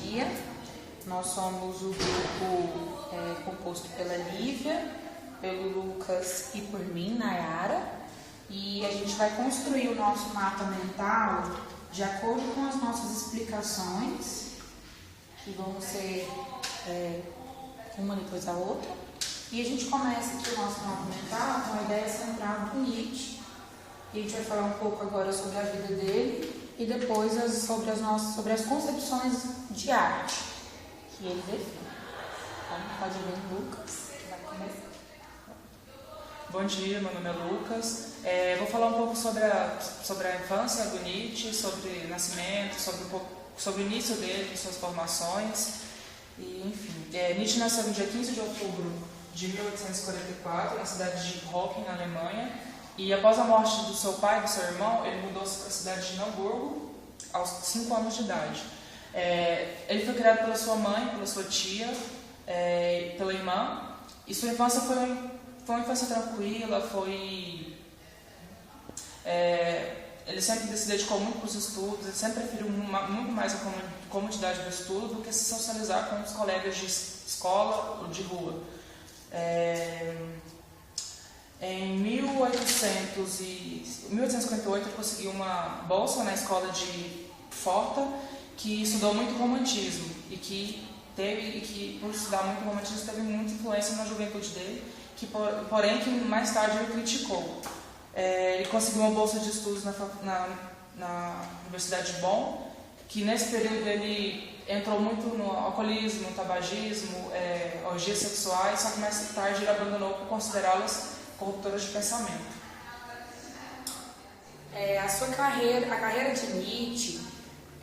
dia. Nós somos o grupo composto pela Lívia, pelo Lucas e por mim, Nayara. E a gente vai construir o nosso mapa mental de acordo com as nossas explicações, que vão ser uma depois da outra. E a gente começa aqui o nosso mapa mental com a ideia central do Nietzsche. E a gente vai falar um pouco agora sobre a vida dele e depois sobre as concepções de arte que ele define. Então, pode vir Lucas, que vai começar. Bom dia, meu nome é Lucas. Vou falar um pouco sobre a infância do Nietzsche, sobre o nascimento, sobre o início dele, suas formações. E, enfim, Nietzsche nasceu no dia 15 de outubro de 1844, na cidade de Hocken, na Alemanha. E após a morte do seu pai e do seu irmão, ele mudou-se para a cidade de Hamburgo aos 5 anos de idade. Ele foi criado pela sua mãe, pela sua tia, pela irmã. E sua infância foi uma infância tranquila, ele sempre se dedicou muito para os estudos, ele sempre preferiu muito mais a comodidade do estudo do que se socializar com os colegas de escola ou de rua. Em 1858 ele conseguiu uma bolsa na escola de Pforta, que estudou muito romantismo e que por estudar muito romantismo teve muita influência na juventude dele, porém que mais tarde ele criticou. Ele conseguiu uma bolsa de estudos na Universidade de Bonn, que nesse período ele entrou muito no alcoolismo, no tabagismo, orgias sexuais, só que mais tarde ele abandonou por considerá-las corruptoras de pensamento. A carreira de Nietzsche,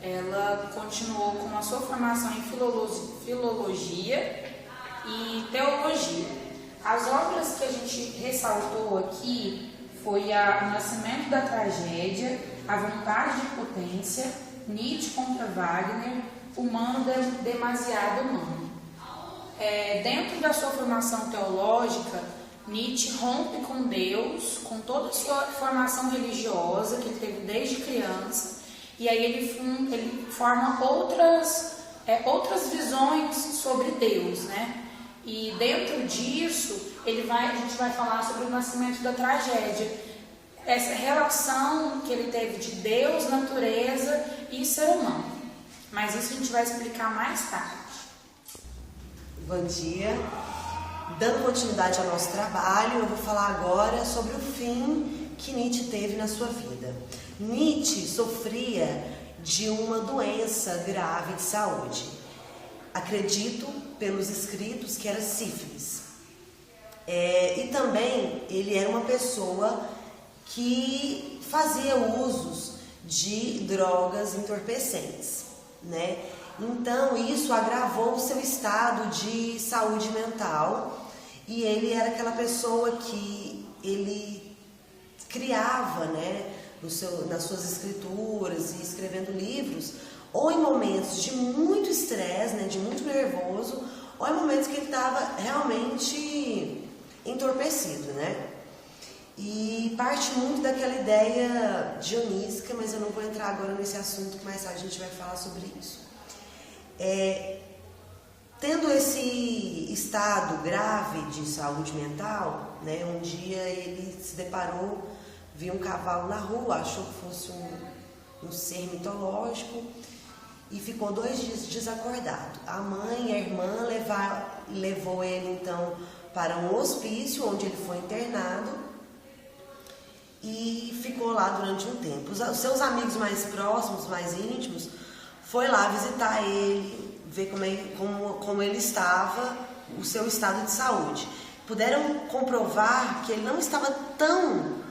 ela continuou com a sua formação em filologia e teologia. As obras que a gente ressaltou aqui foi O Nascimento da Tragédia, A Vontade de Potência, Nietzsche contra Wagner, Humano Demasiado Humano. Dentro da sua formação teológica, Nietzsche rompe com Deus, com toda a sua formação religiosa que ele teve desde criança, e aí ele forma outras visões sobre Deus, né? E dentro disso, a gente vai falar sobre o nascimento da tragédia, essa relação que ele teve de Deus, natureza e ser humano. Mas isso a gente vai explicar mais tarde. Bom dia. Dando continuidade ao nosso trabalho, eu vou falar agora sobre o fim que Nietzsche teve na sua vida. Nietzsche sofria de uma doença grave de saúde. Acredito, pelos escritos, que era sífilis. E também ele era uma pessoa que fazia usos de drogas entorpecentes, né? Então isso agravou o seu estado de saúde mental, e ele era aquela pessoa que ele criava, né, nas suas escrituras e escrevendo livros, ou em momentos de muito estresse, né, de muito nervoso, ou em momentos que ele estava realmente entorpecido, né? E parte muito daquela ideia dionísica, mas eu não vou entrar agora nesse assunto, que mais tarde a gente vai falar sobre isso. Tendo esse estado grave de saúde mental, né, um dia ele se deparou, viu um cavalo na rua, achou que fosse um ser mitológico e ficou 2 dias desacordado. A mãe e a irmã levou ele então para um hospício onde ele foi internado e ficou lá durante um tempo. Os seus amigos mais próximos, mais íntimos, foi lá visitar ele, ver como ele estava, o seu estado de saúde. Puderam comprovar que ele não estava tão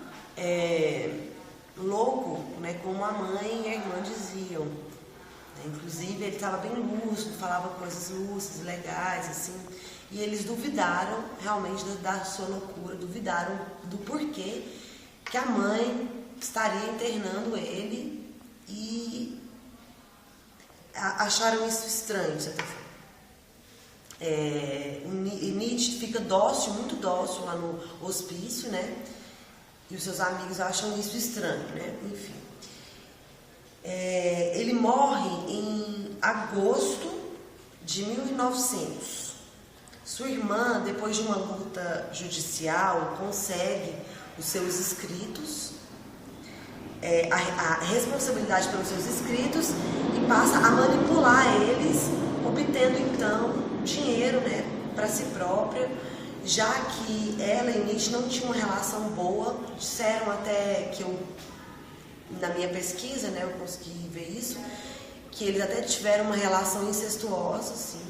louco, né, como a mãe e a irmã diziam. Inclusive ele estava bem lúcido, falava coisas lúcidas, legais, assim. E eles duvidaram realmente da sua loucura, duvidaram do porquê que a mãe estaria internando ele e acharam isso estranho, de certa forma. Nietzsche fica dócil, muito dócil lá no hospício, né? E os seus amigos acham isso estranho, né? Enfim. Ele morre em agosto de 1900. Sua irmã, depois de uma luta judicial, consegue os seus escritos, a responsabilidade pelos seus escritos, e passa a manipular eles, obtendo então dinheiro, né, para si própria, já que ela e Nietzsche não tinham uma relação boa. Disseram até que na minha pesquisa, né, eu consegui ver isso, que eles até tiveram uma relação incestuosa, assim,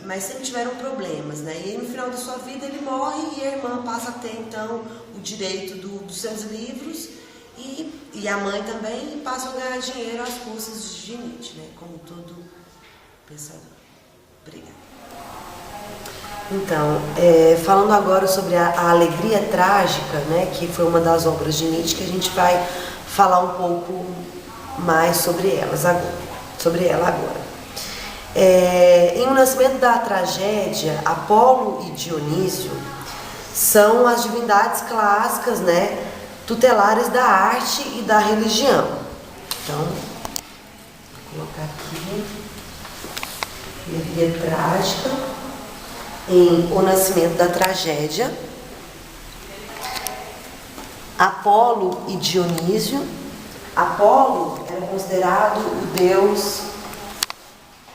mas sempre tiveram problemas, né? E aí, no final da sua vida ele morre e a irmã passa a ter então o direito dos seus livros, e a mãe também, e passam a ganhar dinheiro às custas de Nietzsche, né? Como todo pensador. Obrigada. Então, falando agora sobre a Alegria Trágica, né, que foi uma das obras de Nietzsche, que a gente vai falar um pouco mais sobre ela agora. Em O Nascimento da Tragédia, Apolo e Dionísio são as divindades clássicas, né, tutelares da arte e da religião. Então, vou colocar aqui Alegria Trágica. Em O Nascimento da Tragédia, Apolo e Dionísio. Apolo era considerado o deus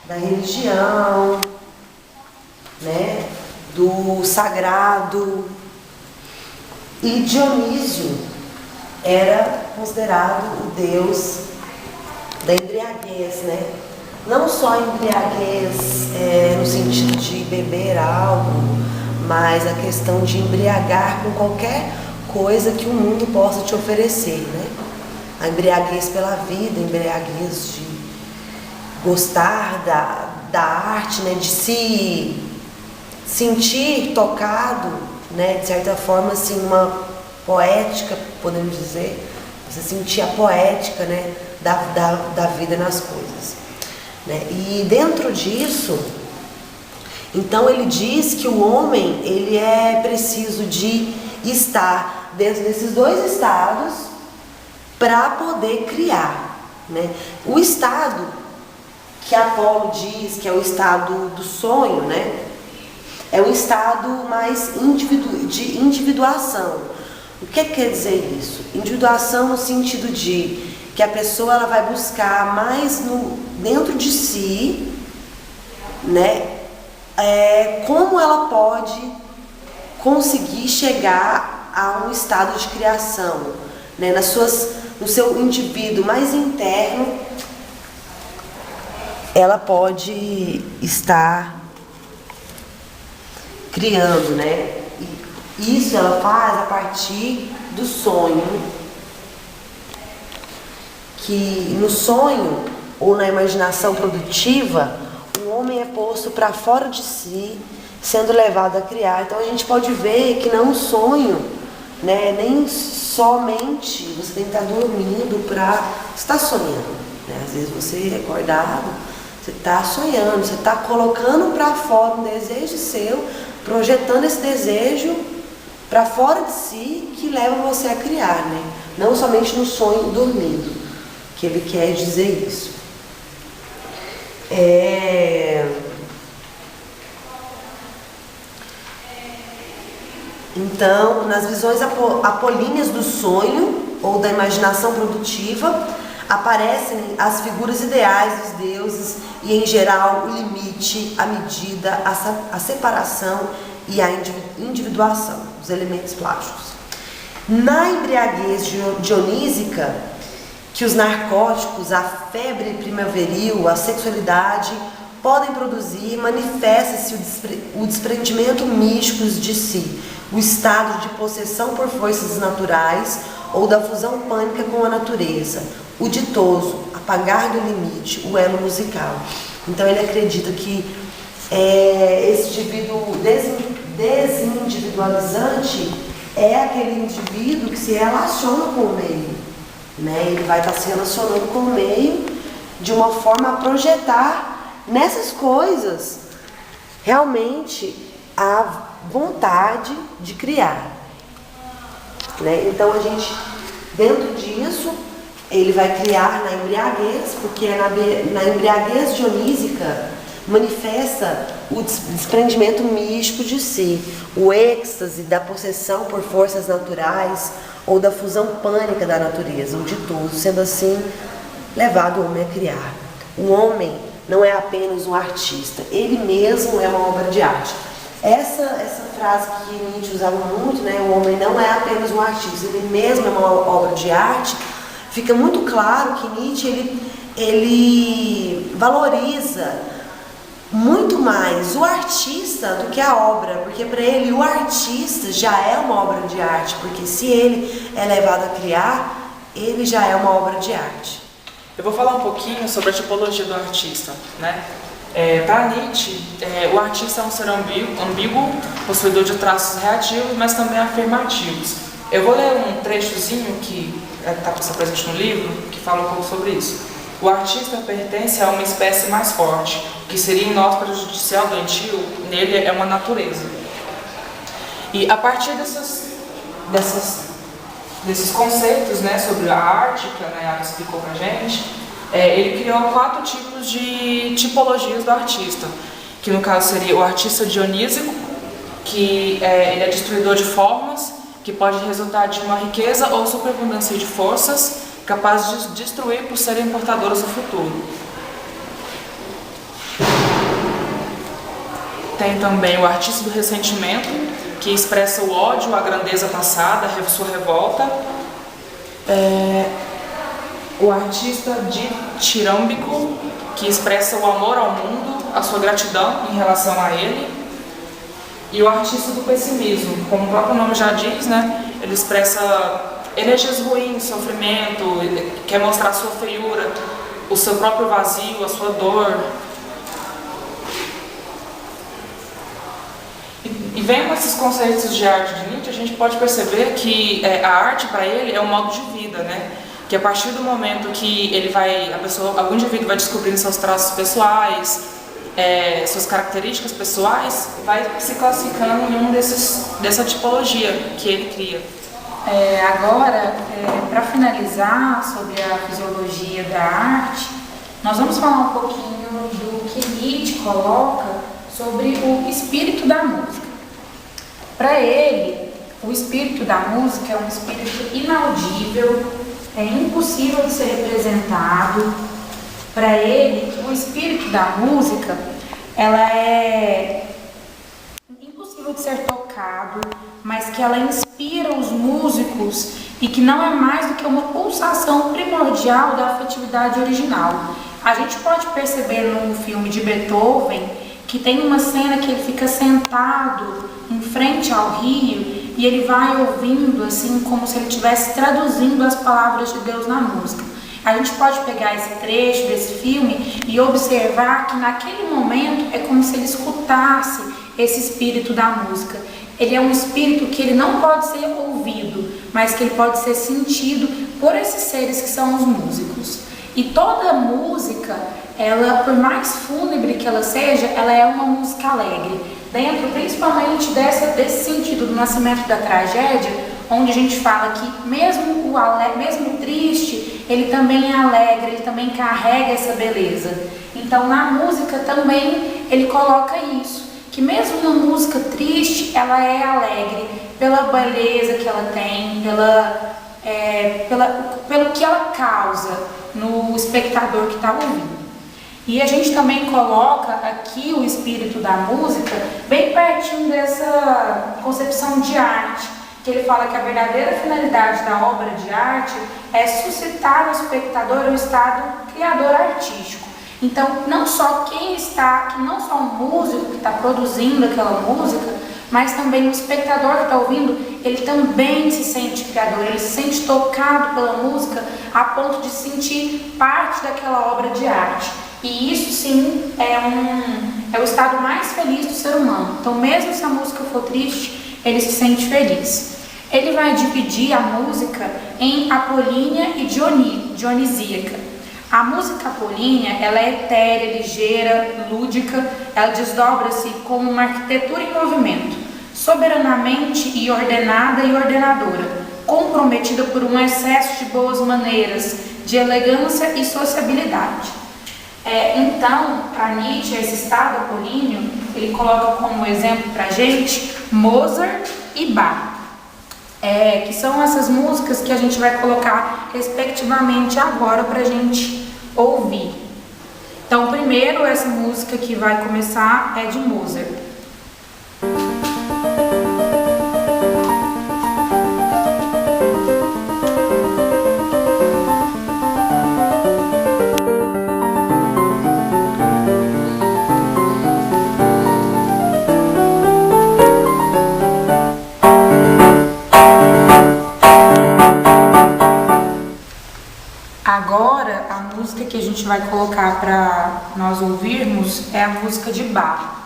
da religião, né, do sagrado, e Dionísio era considerado o deus da embriaguez, né? Não só embriaguez no sentido de beber algo, mas a questão de embriagar com qualquer coisa que o mundo possa te oferecer, né? A embriaguez pela vida, a embriaguez de gostar da arte, né? De se sentir tocado, né? De certa forma, assim, uma poética, podemos dizer, você sentir a poética, né? Da vida nas coisas. E dentro disso, então ele diz que o homem, ele é preciso de estar dentro desses dois estados para poder criar, né? O estado que Apolo diz que é o estado do sonho, né, é um estado mais de individuação. O que quer dizer isso? Individuação no sentido de que a pessoa ela vai buscar mais dentro de si, né, como ela pode conseguir chegar a um estado de criação, né, no seu indivíduo mais interno, ela pode estar criando, né? E isso ela faz a partir do sonho. Que no sonho ou na imaginação produtiva, o homem é posto para fora de si, sendo levado a criar. Então a gente pode ver que não é um sonho, né, nem somente você tem que estar dormindo para estar sonhando, né? Às vezes você é acordado, você está sonhando, você está colocando para fora um desejo seu, projetando esse desejo para fora de si, que leva você a criar, né? Não somente no sonho dormindo, que ele quer dizer isso. Então, nas visões apolíneas do sonho ou da imaginação produtiva, aparecem as figuras ideais dos deuses e, em geral, o limite, a medida, a separação e a individuação, os elementos plásticos. Na embriaguez dionísica, que os narcóticos, a febre primaveril, a sexualidade podem produzir, manifesta-se o desprendimento místico de si, o estado de possessão por forças naturais ou da fusão pânica com a natureza, o ditoso, apagar do limite, o elo musical. Então ele acredita que esse indivíduo desindividualizante é aquele indivíduo que se relaciona com o meio, né? Ele vai estar se relacionando com o meio de uma forma a projetar nessas coisas realmente a vontade de criar, né? Então a gente, dentro disso, Ele vai criar na embriaguez, porque é na embriaguez dionísica manifesta o desprendimento místico de si, o êxtase da possessão por forças naturais ou da fusão pânica da natureza, o ditoso, sendo assim levado o homem a criar. O homem não é apenas um artista, ele mesmo é uma obra de arte. Essa frase que Nietzsche usava muito, né, o homem não é apenas um artista, ele mesmo é uma obra de arte, fica muito claro que Nietzsche ele valoriza muito mais o artista do que a obra, porque para ele o artista já é uma obra de arte, porque se ele é levado a criar, ele já é uma obra de arte. Eu vou falar um pouquinho sobre a tipologia do artista, né? Para Nietzsche, o artista é um ser ambíguo, possuidor de traços reativos, mas também afirmativos. Eu vou ler um trechozinho que está presente no livro, que fala um pouco sobre isso. O artista pertence a uma espécie mais forte, que seria em nós prejudicial, doentio, nele é uma natureza. E a partir desses conceitos, né, sobre a arte, que a Nayara explicou pra gente, ele criou 4 tipos de tipologias do artista, que no caso seria o artista dionísico, que ele é destruidor de formas, que pode resultar de uma riqueza ou superabundância de forças, capaz de destruir por serem portadoras do futuro. Tem também o artista do ressentimento, que expressa o ódio, a grandeza passada, a sua revolta. O artista ditírâmbico, que expressa o amor ao mundo, a sua gratidão em relação a ele. E o artista do pessimismo, como o próprio nome já diz, né? Ele expressa energias ruins, sofrimento, quer mostrar a sua feiura, o seu próprio vazio, a sua dor. E vendo esses conceitos de arte de Nietzsche, a gente pode perceber que a arte para ele é um modo de vida, né? Que a partir do momento que algum indivíduo vai descobrindo seus traços pessoais, suas características pessoais, vai se classificando em dessa tipologia que ele cria. Agora, para finalizar sobre a fisiologia da arte, nós vamos falar um pouquinho do que Nietzsche coloca sobre o espírito da música. Para ele, o espírito da música é um espírito inaudível, é impossível de ser representado. Para ele, o espírito da música, ela é impossível de ser tocado, mas que ela inspira os músicos e que não é mais do que uma pulsação primordial da afetividade original. A gente pode perceber no filme de Beethoven que tem uma cena que ele fica sentado em frente ao rio e ele vai ouvindo assim como se ele estivesse traduzindo as palavras de Deus na música. A gente pode pegar esse trecho desse filme e observar que naquele momento é como se ele escutasse esse espírito da música. Ele é um espírito que ele não pode ser ouvido, mas que ele pode ser sentido por esses seres que são os músicos. E toda música, ela, por mais fúnebre que ela seja, ela é uma música alegre. Dentro, principalmente, desse sentido do nascimento da tragédia, onde a gente fala que mesmo mesmo triste, ele também é alegre, ele também carrega essa beleza. Então, na música também ele coloca isso, que mesmo uma música triste, ela é alegre pela beleza que ela tem, pelo que ela causa no espectador que está ouvindo. E a gente também coloca aqui o espírito da música bem pertinho dessa concepção de arte, que ele fala que a verdadeira finalidade da obra de arte é suscitar no espectador o estado criador artístico. Então, não só não só o músico que está produzindo aquela música, mas também o espectador que está ouvindo, ele também se sente criador, ele se sente tocado pela música a ponto de sentir parte daquela obra de arte. E isso sim é o estado mais feliz do ser humano. Então, mesmo se a música for triste, ele se sente feliz. Ele vai dividir a música em apolínea e dionisíaca. A música apolínea, ela é etérea, ligeira, lúdica, ela desdobra-se como uma arquitetura em movimento, soberanamente e ordenada e ordenadora, comprometida por um excesso de boas maneiras, de elegância e sociabilidade. Então, para Nietzsche, esse estado apolíneo, ele coloca como exemplo para a gente Mozart e Bach, que são essas músicas que a gente vai colocar respectivamente agora para a gente ouvir. Então, primeiro, essa música que vai começar é de Mozart. Agora, a música que a gente vai colocar para nós ouvirmos é a música de Bach.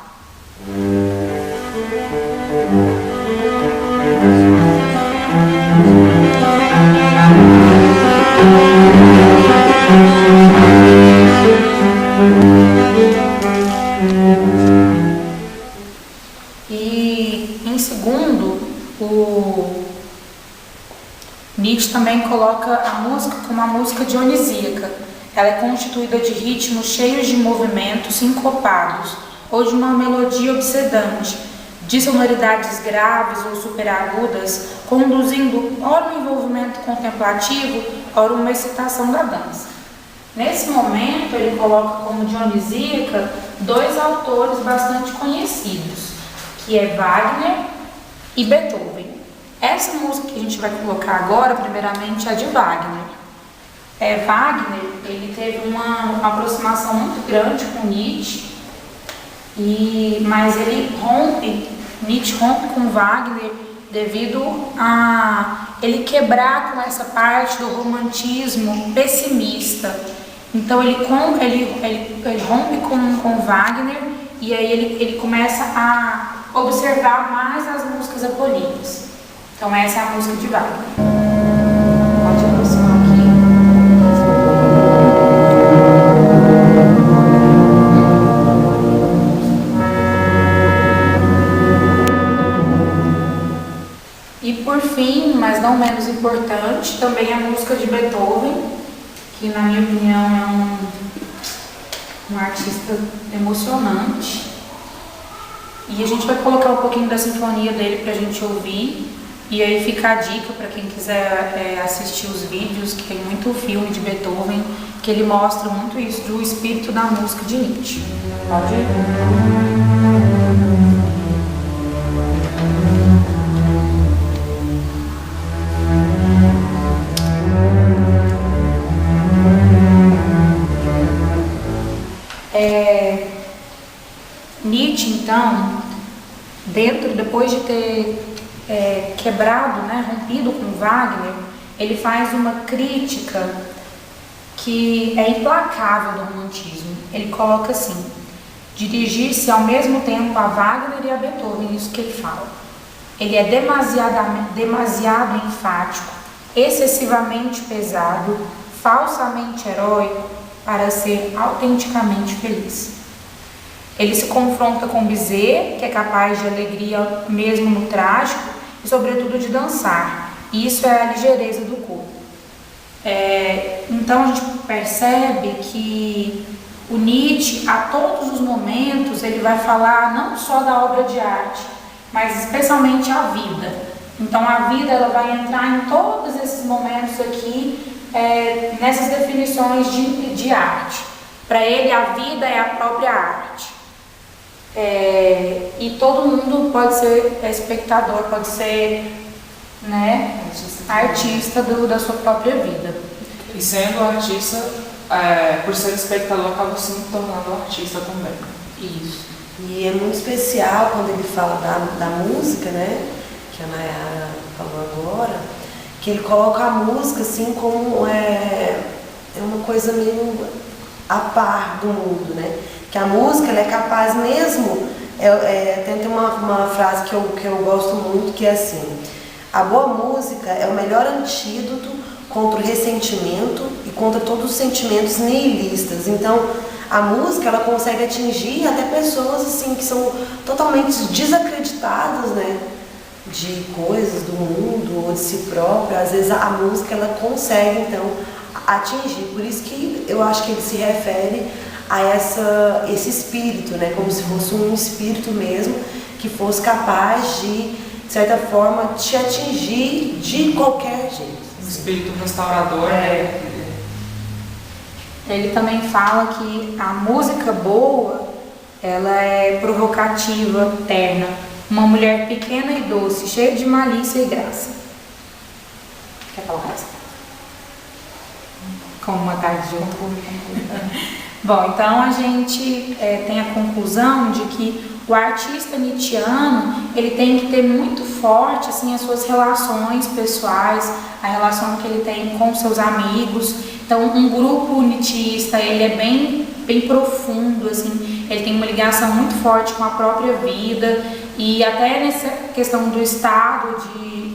E, em segundo, o Nietzsche também coloca a música como uma música dionisíaca. Ela é constituída de ritmos cheios de movimentos sincopados ou de uma melodia obsedante, de sonoridades graves ou superagudas, conduzindo ora um envolvimento contemplativo, ora uma excitação da dança. Nesse momento, ele coloca como dionisíaca dois autores bastante conhecidos, que é Wagner e Beethoven. Essa música que a gente vai colocar agora, primeiramente, é de Wagner. Wagner, ele teve uma aproximação muito grande com Nietzsche, mas Nietzsche rompe com Wagner devido a ele quebrar com essa parte do romantismo pessimista. Então ele rompe com Wagner e aí ele começa a observar mais as músicas apolíneas. Então essa é a música de Wagner. Pode aproximar aqui. E por fim, mas não menos importante, também a música de Beethoven, que na minha opinião é um artista emocionante. E a gente vai colocar um pouquinho da sinfonia dele pra gente ouvir. E aí fica a dica para quem quiser assistir os vídeos, que tem muito filme de Beethoven, que ele mostra muito isso, do espírito da música de Nietzsche. Pode ir? Nietzsche, então, depois de ter quebrado, rompido com Wagner, ele faz uma crítica que é implacável do romantismo. Ele coloca assim: dirigir-se ao mesmo tempo a Wagner e a Beethoven, isso que ele fala. Ele é demasiado enfático, excessivamente pesado, falsamente heróico para ser autenticamente feliz. Ele se confronta com Bizet, que é capaz de alegria mesmo no trágico e sobretudo de dançar. E isso é a ligeireza do corpo. Então a gente percebe que o Nietzsche, a todos os momentos, ele vai falar não só da obra de arte, mas especialmente a vida. Então a vida ela vai entrar em todos esses momentos aqui, nessas definições de arte. Para ele a vida é a própria arte. E todo mundo pode ser espectador, pode ser artista da sua própria vida. E sendo artista, por ser espectador, acaba se tornando artista também. Isso. E é muito especial quando ele fala da música, que a Nayara falou agora, que ele coloca a música assim como uma coisa meio a par do mundo, que a música ela é capaz mesmo, tem uma frase que eu gosto muito, que é assim: a boa música é o melhor antídoto contra o ressentimento e contra todos os sentimentos nihilistas. Então a música ela consegue atingir até pessoas assim que são totalmente desacreditadas, de coisas do mundo ou de si própria. Às vezes a música ela consegue então atingir. Por isso que eu acho que ele se refere a esse espírito, né? Como se fosse um espírito mesmo que fosse capaz de certa forma te atingir de qualquer jeito. Um espírito restaurador, né? Ele também fala que a música boa, ela é provocativa, terna, uma mulher pequena e doce, cheia de malícia e graça. Quer falar mais? Como uma tarde junto. Bom, então a gente tem a conclusão de que o artista nietzschiano, ele tem que ter muito forte assim, as suas relações pessoais, a relação que ele tem com seus amigos. Então, um grupo nietzschista, ele é bem profundo, assim, ele tem uma ligação muito forte com a própria vida, e até nessa questão do estado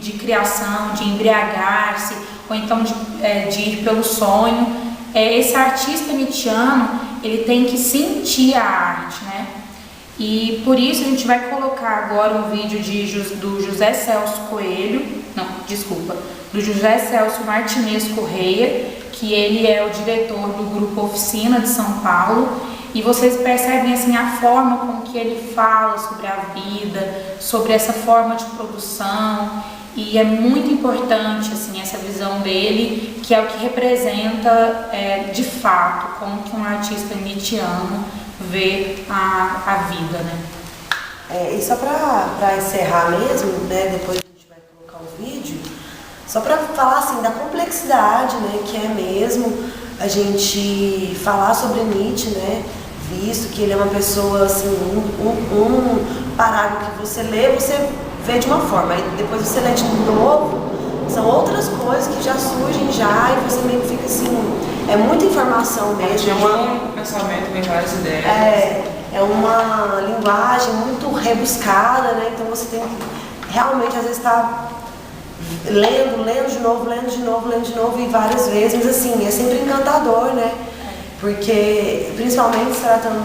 de criação, de embriagar-se, ou então de ir pelo sonho. Esse artista nietzschiano, ele tem que sentir a arte, né? E por isso a gente vai colocar agora um vídeo do José Celso do José Celso Martinez Correia, que ele é o diretor do Grupo Oficina de São Paulo, e vocês percebem assim a forma com que ele fala sobre a vida, sobre essa forma de produção, e é muito importante assim essa visão dele, que é o que representa de fato como que um artista nietzschiano vê a vida, né? E só para encerrar mesmo, né, depois a gente vai colocar o vídeo, só para falar assim da complexidade, né, que é mesmo a gente falar sobre Nietzsche, né, visto que ele é uma pessoa assim, um parágrafo que você lê, você vê de uma forma, aí depois você lê de novo, são outras coisas que já surgem já, e você meio que fica assim, é muita informação mesmo. Tinha um pensamento, vem várias ideias. É uma linguagem muito rebuscada, né? Então você tem que realmente às vezes estar lendo de novo e várias vezes, mas assim, é sempre encantador, né? Porque, principalmente se tratando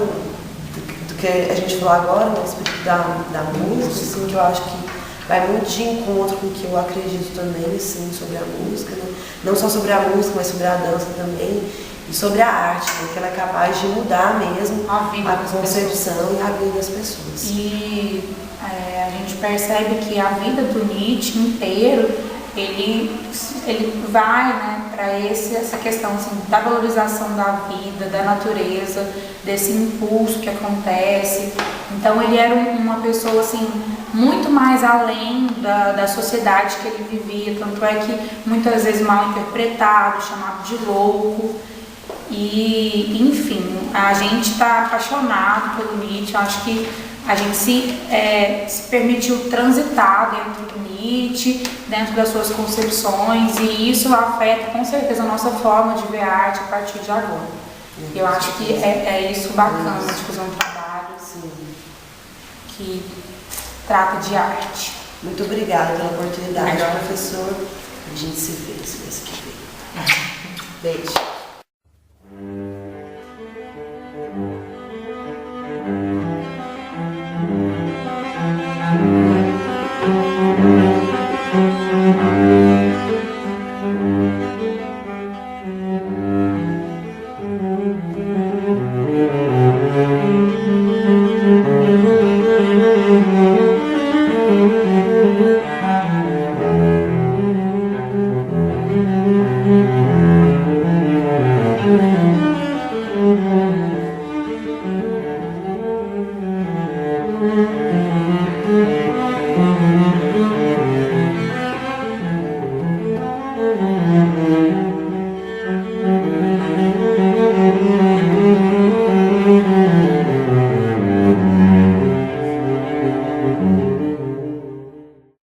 do que a gente falou agora, né, da música, assim, que eu acho que vai muito de encontro com o que eu acredito também, assim, sobre a música, né? Não só sobre a música, mas sobre a dança também, e sobre a arte, né, que ela é capaz de mudar mesmo a concepção e a vida das pessoas. E a gente percebe que a vida do Nietzsche inteiro, ele vai, né, para essa questão assim, da valorização da vida, da natureza, desse impulso que acontece. Então ele era uma pessoa assim, muito mais além da sociedade que ele vivia, tanto é que muitas vezes mal interpretado, chamado de louco. E enfim, a gente está apaixonado pelo Nietzsche. Acho que a gente se permitiu transitar dentro do Nietzsche, dentro das suas concepções, e isso afeta com certeza a nossa forma de ver a arte a partir de agora. Eu acho que é isso bacana de fazer um trabalho que trata de arte. Muito obrigada pela oportunidade, professor. A gente se vê mês que vem. Beijo.